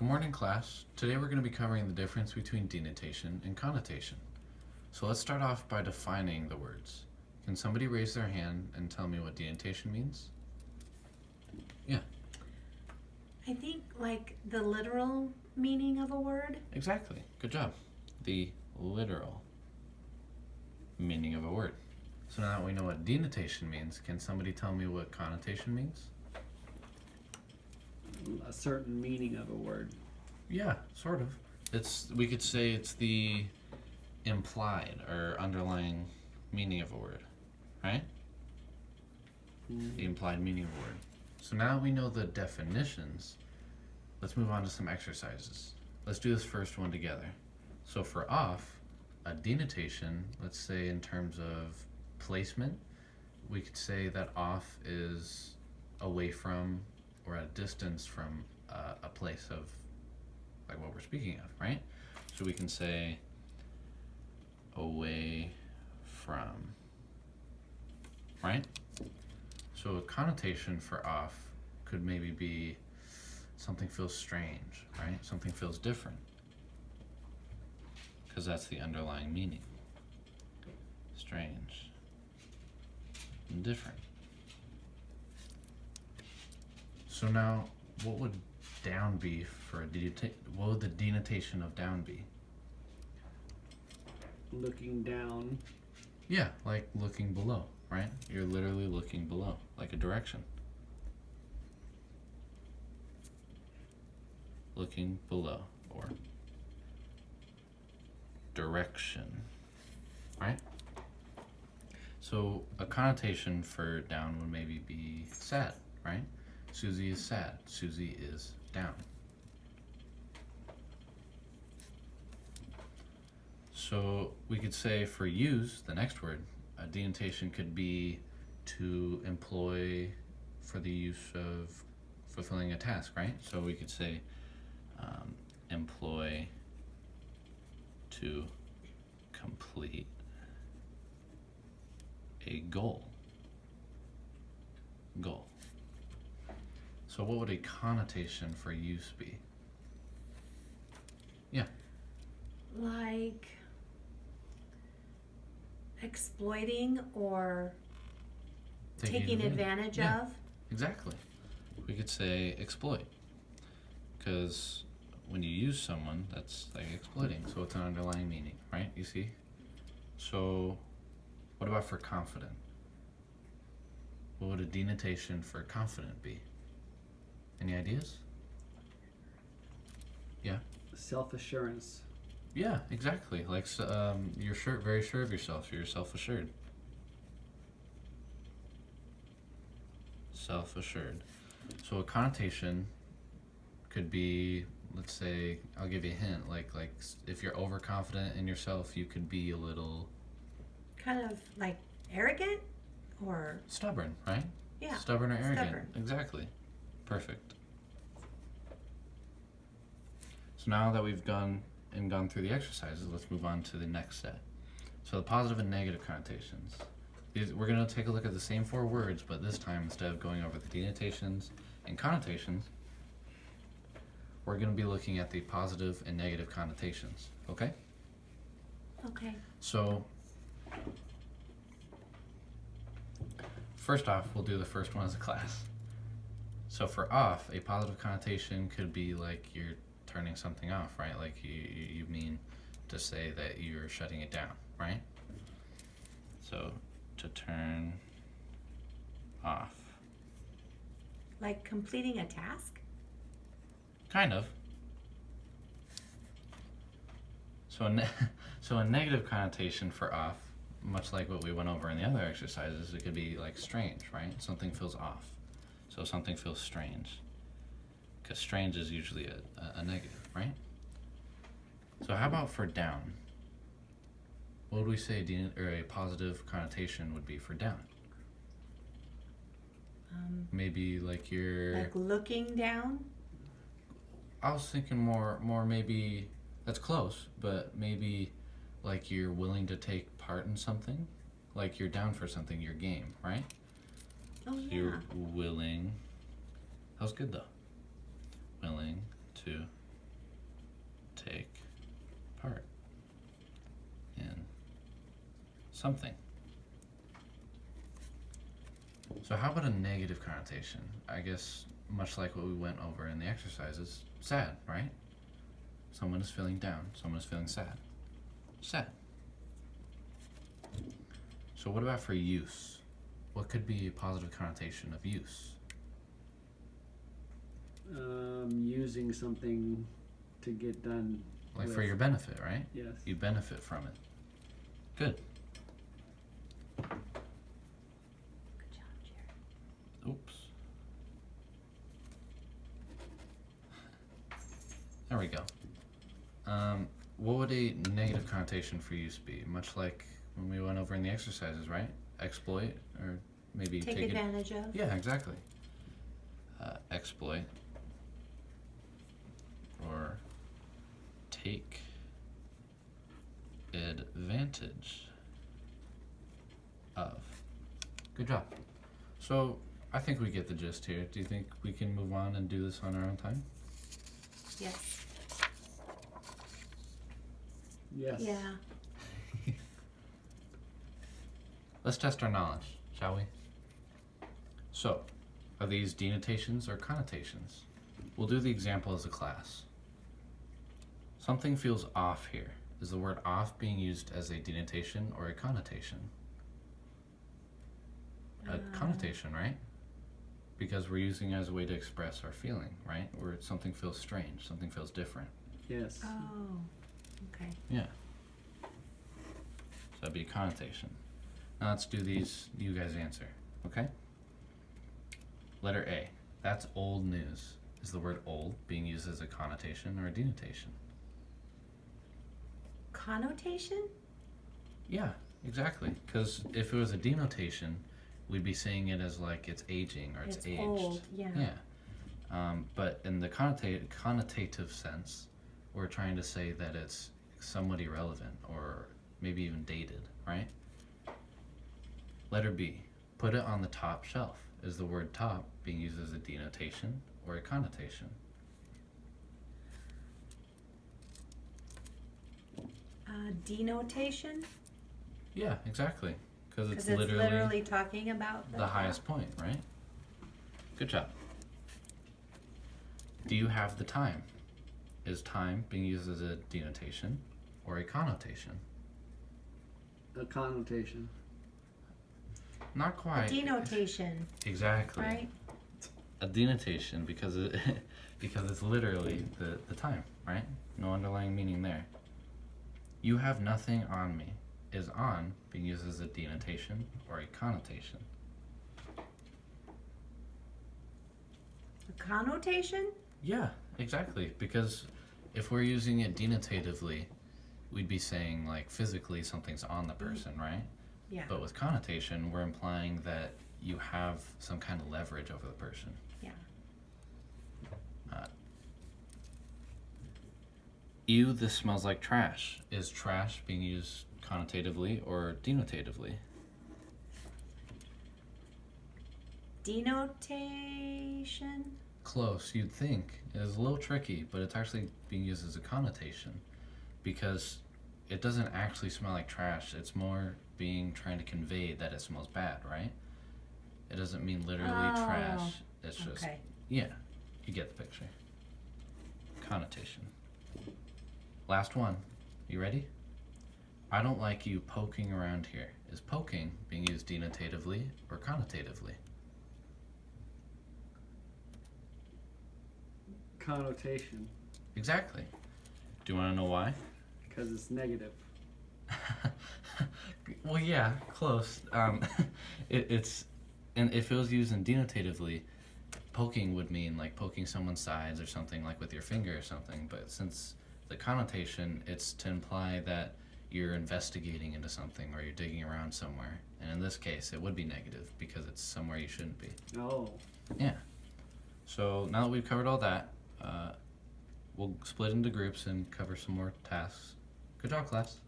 Good morning, class. Today we're going to be covering the difference between denotation and connotation. So let's start off by defining the words. Can somebody raise their hand and tell me what denotation means? Yeah, I think like the literal meaning of a word. exactly. Good job. The literal meaning of a word. So now that we know what denotation means, can somebody tell me what connotation means? A certain meaning of a word. Yeah, sort of. We could say it's the implied or underlying meaning of a word, right? The implied meaning of a word. So now we know the definitions. Let's move on to some exercises. Let's do this first one together. So for off, a denotation, let's say in terms of placement, we could say that off is away from or at a distance from a place of like what we're speaking of, right? So we can say away from, right? So a connotation for off could maybe be something feels strange, right? Something feels different, because that's the underlying meaning. Strange and different. So now, what would down be for what would the denotation of down be? Looking down. Yeah, like looking below, right? You're literally looking below, like a direction. Looking below, or direction, right? So a connotation for down would maybe be sad, right? Susie is sad. Susie is down. So we could say for use, the next word, a denotation could be to employ for the use of fulfilling a task, right? So we could say employ to complete a goal. Goal. So what would a connotation for use be? Yeah. Like exploiting or taking advantage Yeah. of. Exactly. We could say exploit, because when you use someone, that's like exploiting, so it's an underlying meaning, right? You see? So what about for confident? What would a denotation for confident be? Any ideas? Yeah? Self-assurance. Yeah, exactly. Like you're very sure of yourself. You're self-assured. Self-assured. So a connotation could be, let's say, I'll give you a hint. Like if you're overconfident in yourself, you could be a little Kind of like arrogant or stubborn, right? yeah. Stubborn or arrogant. Stubborn. Exactly. Perfect. So now that we've gone through the exercises, let's move on to the next set. So the positive and negative connotations. We're going to take a look at the same four words, but this time instead of going over the denotations and connotations, we're going to be looking at the positive and negative connotations. Okay? Okay. So first off, we'll do the first one as a class. So for off, a positive connotation could be like you're turning something off, right? Like you mean to say that you're shutting it down, right? So to turn off. Like completing a task? Kind of. So so a negative connotation for off, much like what we went over in the other exercises, it could be like strange, right? Something feels off. So something feels strange. Because strange is usually a negative, right? So how about for down? What would we say a positive connotation would be for down? Maybe like you're... Like looking down? I was thinking more maybe, that's close, but maybe like you're willing to take part in something. Like you're down for something, you're game, right? Oh yeah. You're willing. That was good though. Willing to something. So how about a negative connotation? I guess much like what we went over in the exercises, sad, right? Someone is feeling down, someone is feeling sad. Sad. So what about for use? What could be a positive connotation of use? Using something to get done. Like for with. your benefit, right? Yes. You benefit from it. Good. Good job, Jared. Oops. There we go. What would a negative connotation for use be? Much like when we went over in the exercises, right? Exploit, or maybe Take it. advantage of. Yeah, exactly. Exploit. Or take advantage of. Good job. So, I think we get the gist here. Do you think we can move on and do this on our own time? Yes. Yes. Yeah. Let's test our knowledge, shall we? So, are these denotations or connotations? We'll do the example as a class. Something feels off here. Is the word off being used as a denotation or a connotation? A connotation, right? Because we're using it as a way to express our feeling, right? Where something feels strange, something feels different. Yes. Oh. Okay. Yeah. So that'd be a connotation. Now let's do these, you guys answer, okay? Letter A. That's old news. Is the word old being used as a connotation or a denotation? Connotation? Yeah, exactly. Because if it was a denotation, we'd be saying it as like it's aging or it's aged. Old. Yeah. Yeah. But in the connotative sense, we're trying to say that it's somewhat irrelevant or maybe even dated, right? Letter B. Put it on the top shelf. Is the word top being used as a denotation or a connotation? Denotation? Yeah, exactly. Because it's Because it's literally talking about the highest point, right? Good job. Do you have the time? Is time being used as a denotation or a connotation? A connotation. Not quite. Denotation, Exactly. right? A denotation because it because it's literally the time, right? No underlying meaning there. You have nothing on me. Is on being used as a denotation or a connotation? A connotation? Yeah, exactly. Because if we're using it denotatively, we'd be saying like physically something's on the person, right? Yeah. But with connotation, we're implying that you have some kind of leverage over the person. Yeah. Ew, this smells like trash. Is trash being used connotatively or denotatively? Denotation? Close, you'd think. It's a little tricky, but it's actually being used as a connotation because it doesn't actually smell like trash. It's more being trying to convey that it smells bad, right? It doesn't mean literally Oh, trash. It's just, Okay. yeah, you get the picture. Connotation. Last one. You ready? I don't like you poking around here. Is poking being used denotatively or connotatively? Connotation. Exactly. Do you want to know why? Because it's negative. Well, yeah, close. It's, and if it was used in denotatively, poking would mean like poking someone's sides or something, like with your finger or something. But since the connotation, it's to imply that you're investigating into something or you're digging around somewhere. And in this case, it would be negative because it's somewhere you shouldn't be. Oh. Yeah. So now that we've covered all that, we'll split into groups and cover some more tasks. Good job, class.